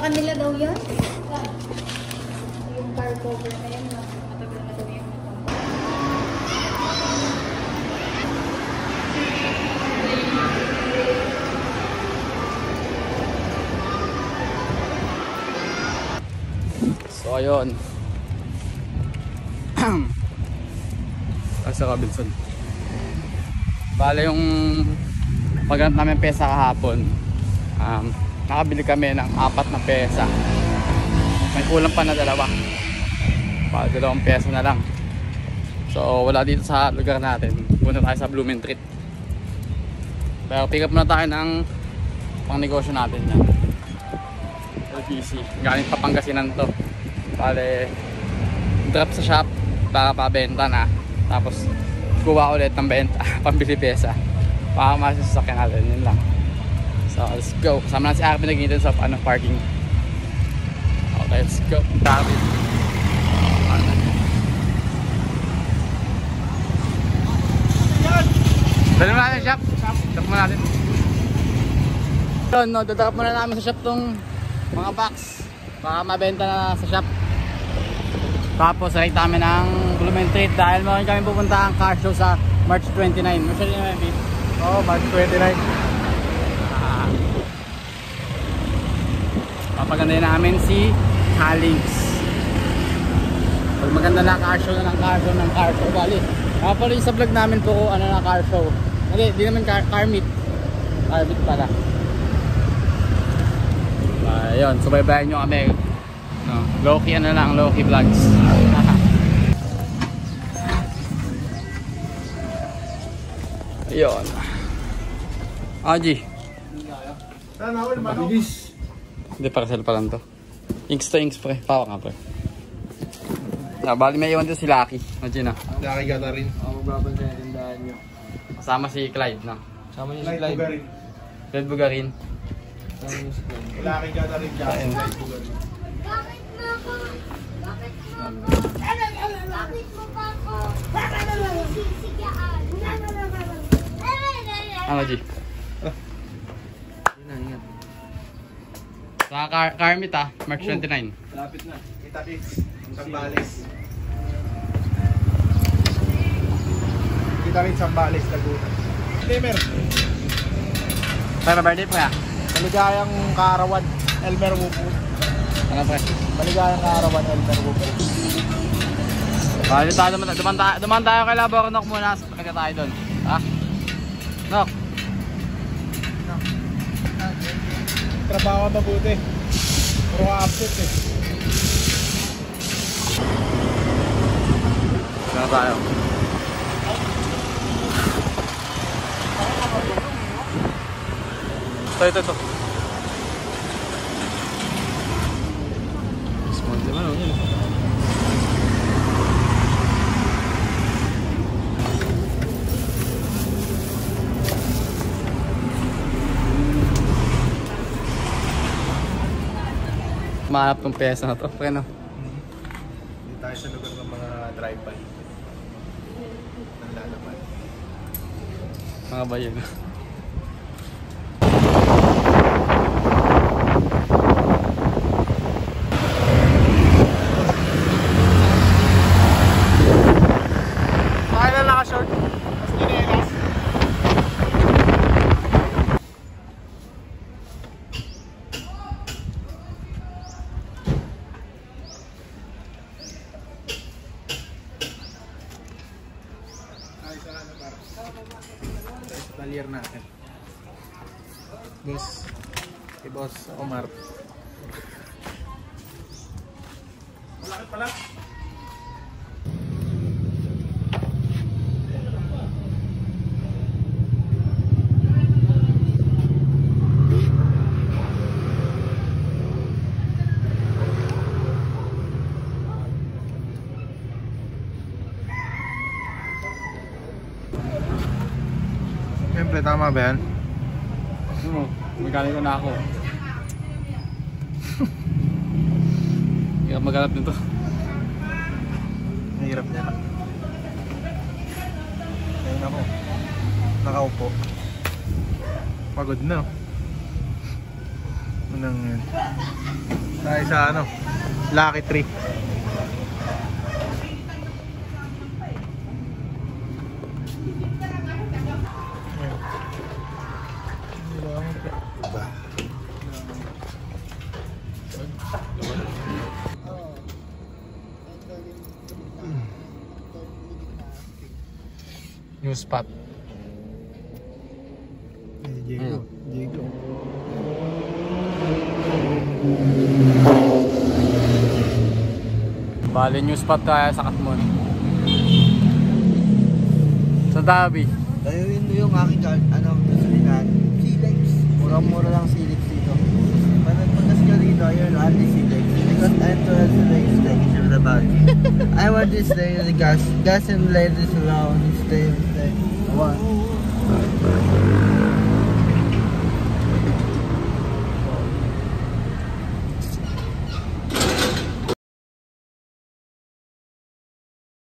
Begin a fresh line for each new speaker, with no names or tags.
kanila daw yan. Yung car cover na yan, matagal na daw yan.
So ayun. Sa Robinson. Bale yung pagganap namin pesa kahapon, nakabili kami ng 4 na pesa. May kulang pa na 2. Para 2 pesa na lang. So wala dito sa lugar natin. Punta tayo sa Blumentritt. Pero pick up muna tayo ng pang negosyo natin yan. LPC. Galing pa Pangasinan to. Bale drop sa shop para pabenta na. Tapos kuha ulit ng benta, pambili pesa para masasakyan natin, yun lang. So let's go, kasama na si Arvin nagintin sa parking. Okay, let's go. Arvin, dali mo natin shop mo natin. So no, dadakap muna namin sa shop tong mga box para mabenta na sa shop. Tapos right namin ng Blumentritt dahil meron kami pupunta ang car show sa March 29. Masyari naman, babe?
Oo, March 29.
Papagandahin namin si Halix. Pag maganda na car show na ng car show, bali. Pala yung sa vlog namin po ano na car show. Hindi, di naman car meet. Car meet pala. Ayun, subaybayan nyo kami. No, low-key ano lang, low-key vlogs. Ayun. Aji.
Sana all mabilis.
Hindi, parcel pa lang to. Inks to inks pre. Pawa nga pre. Bali may iwan to si Lucky. Aji na.
Lucky ka na rin.
Ako magbabansa yung tindahan nyo.
Kasama si Clyde, no?
Kasama niyo si Clyde.
Clyde Bugarin.
Kasama niyo si Clyde.
Lucky ka na rin dyan.
Ayun.
Bakit mo ako? Bakit mo ako? Bakit mo pa ako? Sisigaan.
Ano, G?
Ingat.
Sa car meet March 29.
Lapit na.
Kita kits. Sambales. Kita kits Sambales, Laguna. Lemer.
Tayo pa birthday pre.
Maligayang kaarawan, Elmer Wupu.
Ano pre?
Maligayang kaarawan, Elmer Wupu.
Bali tayo duman tayo kay Labo Nok muna. Pagka tayo doon. Ha? Nok.
Trabaho mabuti. Puro absent eh.
Ano tayo? Ito. Small naman o yun. Mahanap ng pesa na to. Okay, no?
Hindi tayo sa lugar ng mga drive-by. Nanlalaman.
Mga bayan.
Kaya na naka-short. Mas ninelas. Talier natin. Boss. Si Boss Omar. Malaki pala. Siyempre, tama ba yan?
Oo, mekaniko na ako. Hindi ka maghanap nito.
Mahirap niya na. Ayun ako. Nakaupo. Pagod na. Unang yan. Tayo sa ano, Lucky Tree. Diba?
New spot.
Diego. Diego.
Bali, new spot tayo sa Katmon. Sa Tabi.
Tayo yun yung aking gasolinahan. Silex. Murang-mura lang Silex dito. Pagkas ka dito, yun, only Silex. Because I'm to Silex, like, it's the bag. I want this thing, the gas and light is around, this thing, I want.